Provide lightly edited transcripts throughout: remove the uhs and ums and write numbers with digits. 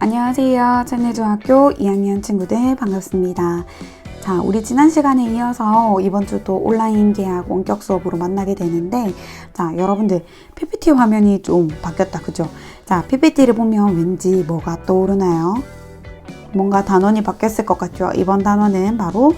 안녕하세요. 천내중학교 2학년 친구들 반갑습니다. 자, 우리 지난 시간에 이어서 이번 주도 온라인 계약 원격 수업으로 만나게 되는데, 자, 여러분들 PPT 화면이 좀 바뀌었다, 그죠? 자, PPT를 보면 왠지 뭐가 떠오르나요? 뭔가 단원이 바뀌었을 것 같죠? 이번 단원은 바로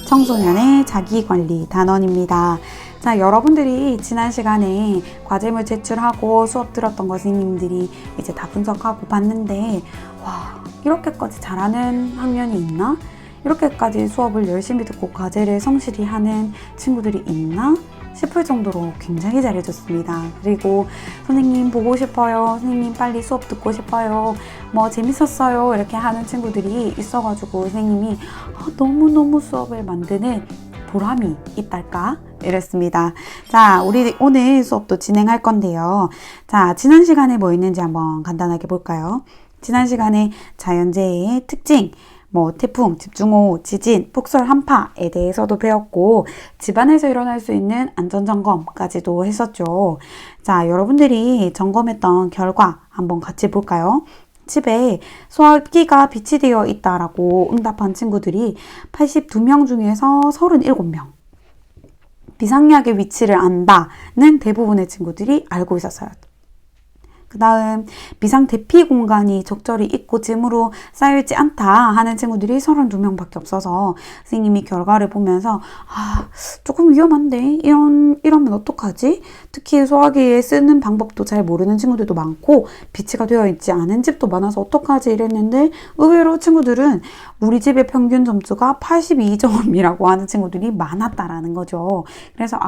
청소년의 자기관리 단원입니다. 자, 여러분들이 지난 시간에 과제물 제출하고 수업 들었던 거 선생님들이 이제 다 분석하고 봤는데, 와, 이렇게까지 잘하는 학년이 있나? 이렇게까지 수업을 열심히 듣고 과제를 성실히 하는 친구들이 있나? 싶을 정도로 굉장히 잘해줬습니다. 그리고 선생님 보고 싶어요. 선생님 빨리 수업 듣고 싶어요. 뭐 재밌었어요. 이렇게 하는 친구들이 있어가지고 선생님이 너무너무 수업을 만드는 보람이 있달까? 이랬습니다. 자, 우리 오늘 수업도 진행할 건데요. 자, 지난 시간에 뭐 있는지 한번 간단하게 볼까요? 지난 시간에 자연재해의 특징, 태풍, 집중호우, 지진, 폭설, 한파에 대해서도 배웠고, 집안에서 일어날 수 있는 안전점검까지도 했었죠. 자, 여러분들이 점검했던 결과 한번 같이 볼까요? 집에 소화기가 비치되어 있다라고 응답한 친구들이 82명 중에서 37명. 비상약의 위치를 안다는 대부분의 친구들이 알고 있었어요. 그 다음 비상 대피 공간이 적절히 있고 짐으로 쌓여있지 않다 하는 친구들이 32명밖에 없어서 선생님이 결과를 보면서 조금 위험한데 이러면 어떡하지? 특히 소화기에 쓰는 방법도 잘 모르는 친구들도 많고 비치가 되어 있지 않은 집도 많아서 어떡하지 이랬는데 의외로 친구들은 우리 집의 평균 점수가 82점이라고 하는 친구들이 많았다라는 거죠. 그래서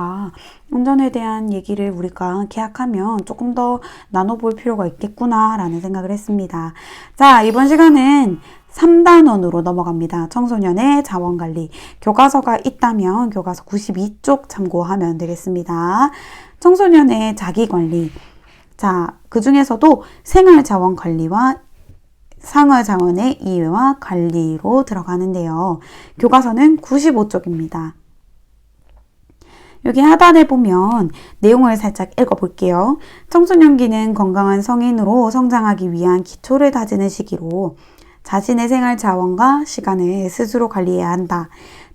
안전에 대한 얘기를 우리가 계약하면 조금 더 나눠볼 필요가 있겠구나 라는 생각을 했습니다. 자, 이번 시간은 3단원으로 넘어갑니다. 청소년의 자원관리. 교과서가 있다면 교과서 92쪽 참고하면 되겠습니다. 청소년의 자기관리. 자, 그 중에서도 생활자원관리와 생활자원의 이해와 관리로 들어가는데요. 교과서는 95쪽입니다. 여기 하단에 보면 내용을 살짝 읽어볼게요. 청소년기는 건강한 성인으로 성장하기 위한 기초를 다지는 시기로 자신의 생활 자원과 시간을 스스로 관리해야 한다.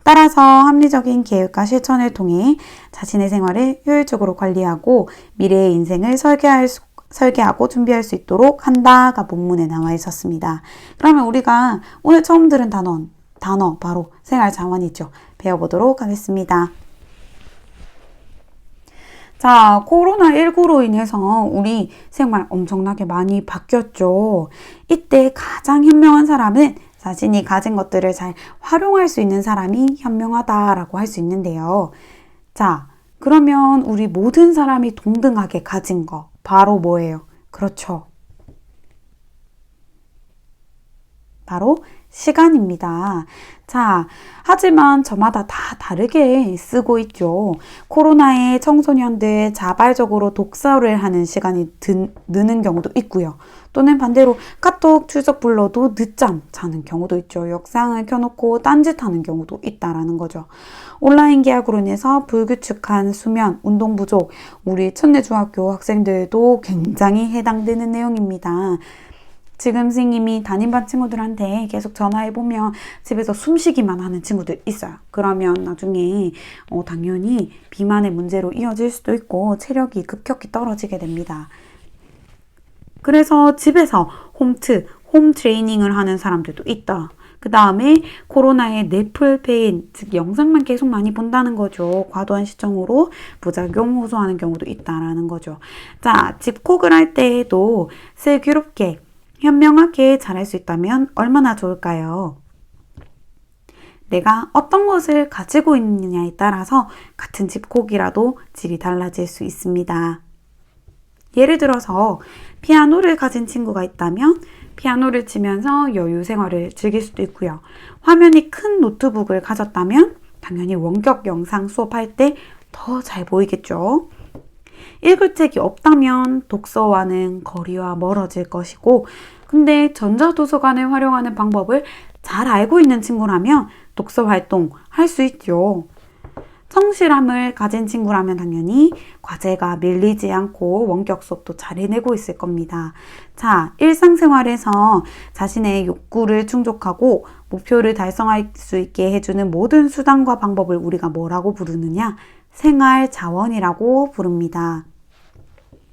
따라서 합리적인 계획과 실천을 통해 자신의 생활을 효율적으로 관리하고 미래의 인생을 설계하고 준비할 수 있도록 한다가 본문에 나와 있었습니다. 그러면 우리가 오늘 처음 들은 단어 바로 생활 자원이죠. 배워보도록 하겠습니다. 자, 코로나19로 인해서 우리 생활 엄청나게 많이 바뀌었죠. 이때 가장 현명한 사람은 자신이 가진 것들을 잘 활용할 수 있는 사람이 현명하다라고 할 수 있는데요. 자, 그러면 우리 모든 사람이 동등하게 가진 거 바로 뭐예요? 그렇죠. 바로 시간입니다. 자, 하지만 저마다 다 다르게 쓰고 있죠. 코로나에 청소년들 자발적으로 독서를 하는 시간이 느는 경우도 있고요. 또는 반대로 카톡 출석 불러도 늦잠 자는 경우도 있죠. 역상을 켜놓고 딴짓하는 경우도 있다라는 거죠. 온라인 계약으로 인해서 불규칙한 수면, 운동 부족, 우리 천내중학교 학생들도 굉장히 해당되는 내용입니다. 지금 선생님이 담임반 친구들한테 계속 전화해보면 집에서 숨쉬기만 하는 친구들 있어요. 그러면 나중에 당연히 비만의 문제로 이어질 수도 있고 체력이 급격히 떨어지게 됩니다. 그래서 집에서 홈 트레이닝을 하는 사람들도 있다. 그 다음에 코로나에 넷플페인, 즉 영상만 계속 많이 본다는 거죠. 과도한 시청으로 부작용 호소하는 경우도 있다라는 거죠. 자, 집콕을 할 때에도 슬기롭게 현명하게 잘할 수 있다면 얼마나 좋을까요? 내가 어떤 것을 가지고 있느냐에 따라서 같은 집콕이라도 질이 달라질 수 있습니다. 예를 들어서 피아노를 가진 친구가 있다면 피아노를 치면서 여유 생활을 즐길 수도 있고요. 화면이 큰 노트북을 가졌다면 당연히 원격 영상 수업할 때 더 잘 보이겠죠. 읽을 책이 없다면 독서와는 거리와 멀어질 것이고, 근데 전자도서관을 활용하는 방법을 잘 알고 있는 친구라면 독서 활동 할 수 있죠. 성실함을 가진 친구라면 당연히 과제가 밀리지 않고 원격 수업도 잘 해내고 있을 겁니다. 자, 일상생활에서 자신의 욕구를 충족하고 목표를 달성할 수 있게 해주는 모든 수단과 방법을 우리가 뭐라고 부르느냐? 생활 자원이라고 부릅니다.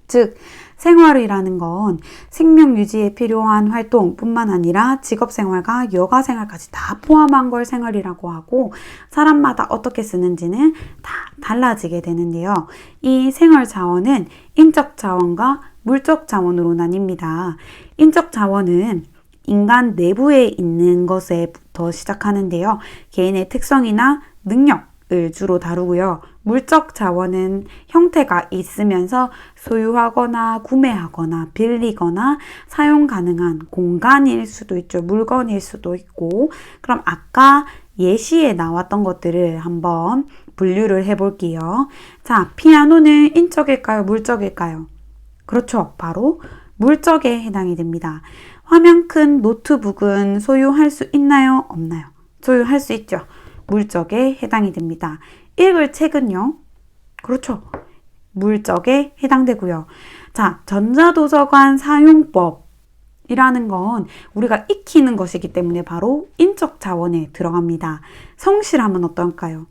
즉, 생활이라는 건 생명 유지에 필요한 활동뿐만 아니라 직업생활과 여가생활까지 다 포함한 걸 생활이라고 하고 사람마다 어떻게 쓰는지는 다 달라지게 되는데요. 이 생활 자원은 인적 자원과 물적 자원으로 나뉩니다. 인적 자원은 인간 내부에 있는 것에부터 시작하는데요. 개인의 특성이나 능력을 주로 다루고요. 물적 자원은 형태가 있으면서 소유하거나 구매하거나 빌리거나 사용 가능한 공간일 수도 있죠. 물건일 수도 있고. 그럼 아까 예시에 나왔던 것들을 한번 분류를 해볼게요. 자, 피아노는 인적일까요? 물적일까요? 그렇죠. 바로 물적에 해당이 됩니다. 화면 큰 노트북은 소유할 수 있나요? 없나요? 소유할 수 있죠. 물적에 해당이 됩니다. 읽을 책은요? 그렇죠. 물적에 해당되고요. 자, 전자도서관 사용법이라는 건 우리가 익히는 것이기 때문에 바로 인적 자원에 들어갑니다. 성실함은 어떨까요?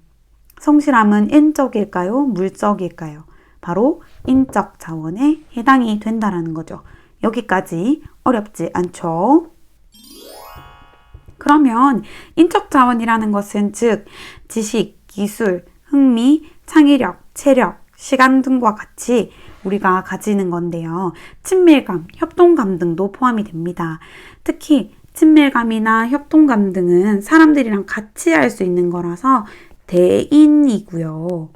성실함은 인적일까요? 물적일까요? 바로 인적 자원에 해당이 된다라는 거죠. 여기까지 어렵지 않죠? 그러면 인적 자원이라는 것은 즉 지식, 기술, 흥미, 창의력, 체력, 시간 등과 같이 우리가 가지는 건데요. 친밀감, 협동감 등도 포함이 됩니다. 특히 친밀감이나 협동감 등은 사람들이랑 같이 할 수 있는 거라서 대인이고요.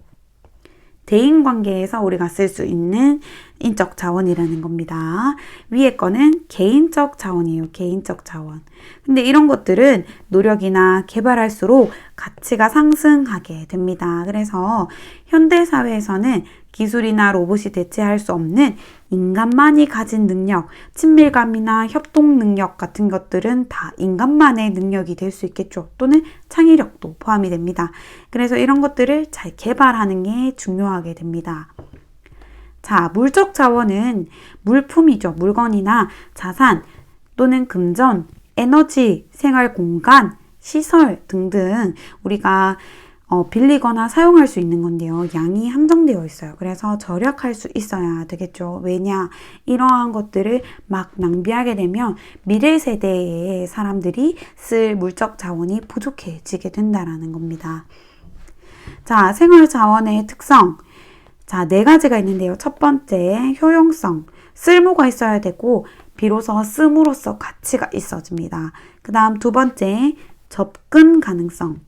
대인 관계에서 우리가 쓸 수 있는 인적 자원이라는 겁니다. 위에 거는 개인적 자원이에요. 개인적 자원. 근데 이런 것들은 노력이나 개발할수록 가치가 상승하게 됩니다. 그래서 현대사회에서는 기술이나 로봇이 대체할 수 없는 인간만이 가진 능력, 친밀감이나 협동 능력 같은 것들은 다 인간만의 능력이 될 수 있겠죠. 또는 창의력도 포함이 됩니다. 그래서 이런 것들을 잘 개발하는 게 중요하게 됩니다. 자, 물적 자원은 물품이죠. 물건이나 자산 또는 금전, 에너지, 생활 공간, 시설 등등 우리가 빌리거나 사용할 수 있는 건데요. 양이 한정되어 있어요. 그래서 절약할 수 있어야 되겠죠. 왜냐? 이러한 것들을 막 낭비하게 되면 미래 세대의 사람들이 쓸 물적 자원이 부족해지게 된다라는 겁니다. 자, 생활 자원의 특성. 자, 4가지가 있는데요. 첫 번째, 효용성. 쓸모가 있어야 되고 비로소 씀으로써 가치가 있어집니다. 그 다음 두 번째, 접근 가능성.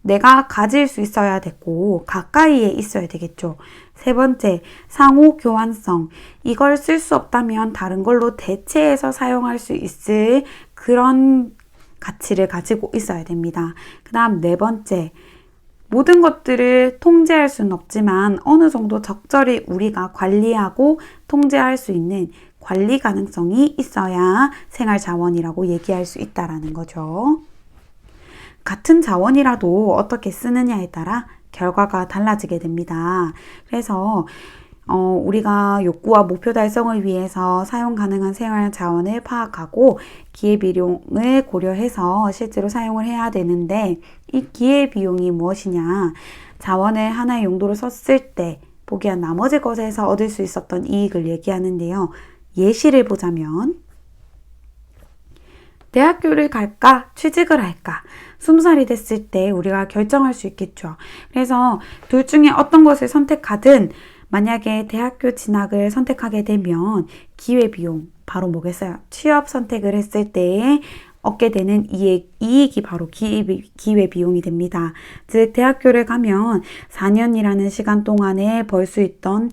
내가 가질 수 있어야 되고 가까이에 있어야 되겠죠. 세 번째, 상호 교환성. 이걸 쓸 수 없다면 다른 걸로 대체해서 사용할 수 있을 그런 가치를 가지고 있어야 됩니다. 그 다음 네 번째, 모든 것들을 통제할 수는 없지만 어느 정도 적절히 우리가 관리하고 통제할 수 있는 관리 가능성이 있어야 생활 자원이라고 얘기할 수 있다라는 거죠. 같은 자원이라도 어떻게 쓰느냐에 따라 결과가 달라지게 됩니다. 그래서 우리가 욕구와 목표 달성을 위해서 사용 가능한 생활 자원을 파악하고 기회비용을 고려해서 실제로 사용을 해야 되는데 이 기회비용이 무엇이냐? 자원을 하나의 용도로 썼을 때 포기한 나머지 것에서 얻을 수 있었던 이익을 얘기하는데요. 예시를 보자면 대학교를 갈까? 취직을 할까? 20살이 됐을 때 우리가 결정할 수 있겠죠. 그래서 둘 중에 어떤 것을 선택하든 만약에 대학교 진학을 선택하게 되면 기회비용, 바로 뭐겠어요? 취업 선택을 했을 때 얻게 되는 이익이 바로 기회비용이 됩니다. 즉 대학교를 가면 4년이라는 시간 동안에 벌 수 있던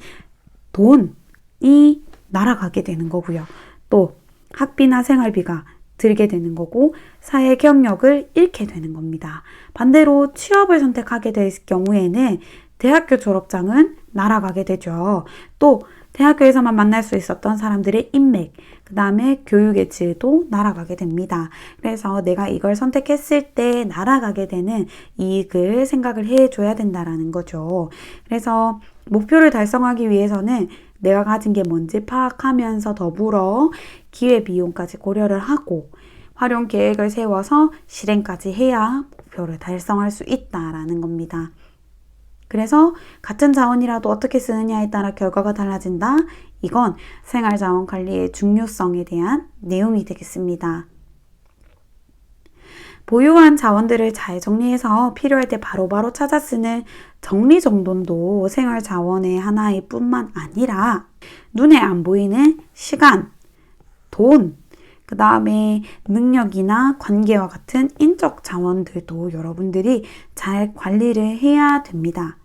돈이 날아가게 되는 거고요. 또 학비나 생활비가 들게 되는 거고 사회 경력을 잃게 되는 겁니다. 반대로 취업을 선택하게 될 경우에는 대학교 졸업장은 날아가게 되죠. 또 대학교에서만 만날 수 있었던 사람들의 인맥, 그 다음에 교육의 질도 날아가게 됩니다. 그래서 내가 이걸 선택했을 때 날아가게 되는 이익을 생각을 해줘야 된다라는 거죠. 그래서 목표를 달성하기 위해서는 내가 가진 게 뭔지 파악하면서 더불어 기회비용까지 고려를 하고 활용 계획을 세워서 실행까지 해야 목표를 달성할 수 있다라는 겁니다. 그래서 같은 자원이라도 어떻게 쓰느냐에 따라 결과가 달라진다. 이건 생활자원 관리의 중요성에 대한 내용이 되겠습니다. 보유한 자원들을 잘 정리해서 필요할 때 바로바로 찾아 쓰는 정리정돈도 생활자원의 하나일 뿐만 아니라 눈에 안 보이는 시간, 돈, 그 다음에 능력이나 관계와 같은 인적 자원들도 여러분들이 잘 관리를 해야 됩니다.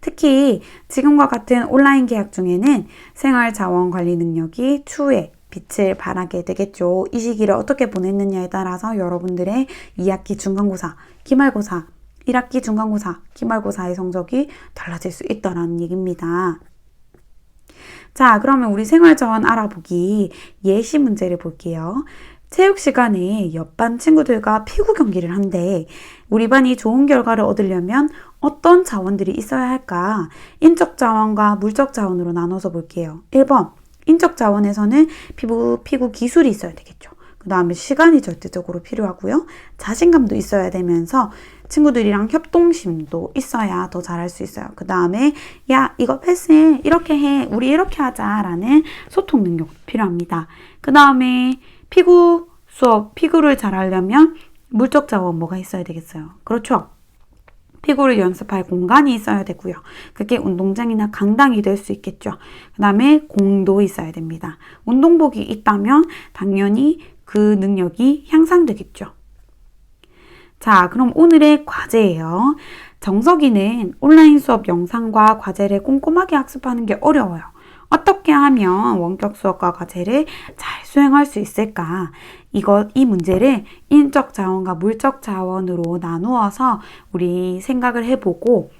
특히 지금과 같은 온라인 계약 중에는 생활자원 관리 능력이 추후에 빛을 발하게 되겠죠. 이 시기를 어떻게 보냈느냐에 따라서 여러분들의 2학기 중간고사, 기말고사, 1학기 중간고사, 기말고사의 성적이 달라질 수 있다는 얘기입니다. 자, 그러면 우리 생활자원 알아보기 예시 문제를 볼게요. 체육 시간에 옆반 친구들과 피구 경기를 한대. 우리 반이 좋은 결과를 얻으려면 어떤 자원들이 있어야 할까? 인적 자원과 물적 자원으로 나눠서 볼게요. 1번, 인적 자원에서는 피구 기술이 있어야 되겠죠. 그 다음에 시간이 절대적으로 필요하고요. 자신감도 있어야 되면서 친구들이랑 협동심도 있어야 더 잘할 수 있어요. 그 다음에 야, 이거 패스해, 이렇게 해, 우리 이렇게 하자 라는 소통 능력도 필요합니다. 그 다음에 피구 수업, 피구를 잘하려면 물적 자원 뭐가 있어야 되겠어요? 그렇죠. 피구를 연습할 공간이 있어야 되고요. 그게 운동장이나 강당이 될 수 있겠죠. 그 다음에 공도 있어야 됩니다. 운동복이 있다면 당연히 그 능력이 향상되겠죠. 자, 그럼 오늘의 과제예요. 정석이는 온라인 수업 영상과 과제를 꼼꼼하게 학습하는 게 어려워요. 어떻게 하면 원격 수업과 과제를 잘 수행할 수 있을까? 이 문제를 인적 자원과 물적 자원으로 나누어서 우리 생각을 해보고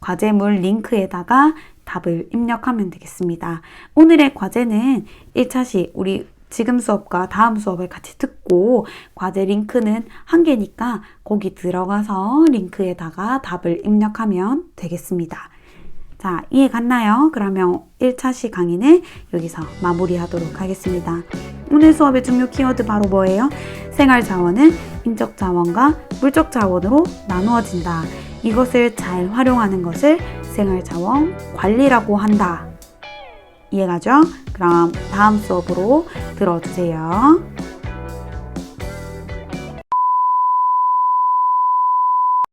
과제물 링크에다가 답을 입력하면 되겠습니다. 오늘의 과제는 1차시 우리 지금 수업과 다음 수업을 같이 듣고 과제 링크는 한 개니까 거기 들어가서 링크에다가 답을 입력하면 되겠습니다. 자, 이해 갔나요? 그러면 1차시 강의는 여기서 마무리하도록 하겠습니다. 오늘 수업의 중요 키워드 바로 뭐예요? 생활자원은 인적 자원과 물적 자원으로 나누어진다. 이것을 잘 활용하는 것을 생활자원 관리라고 한다. 이해가죠? 그럼 다음 수업으로 들어주세요.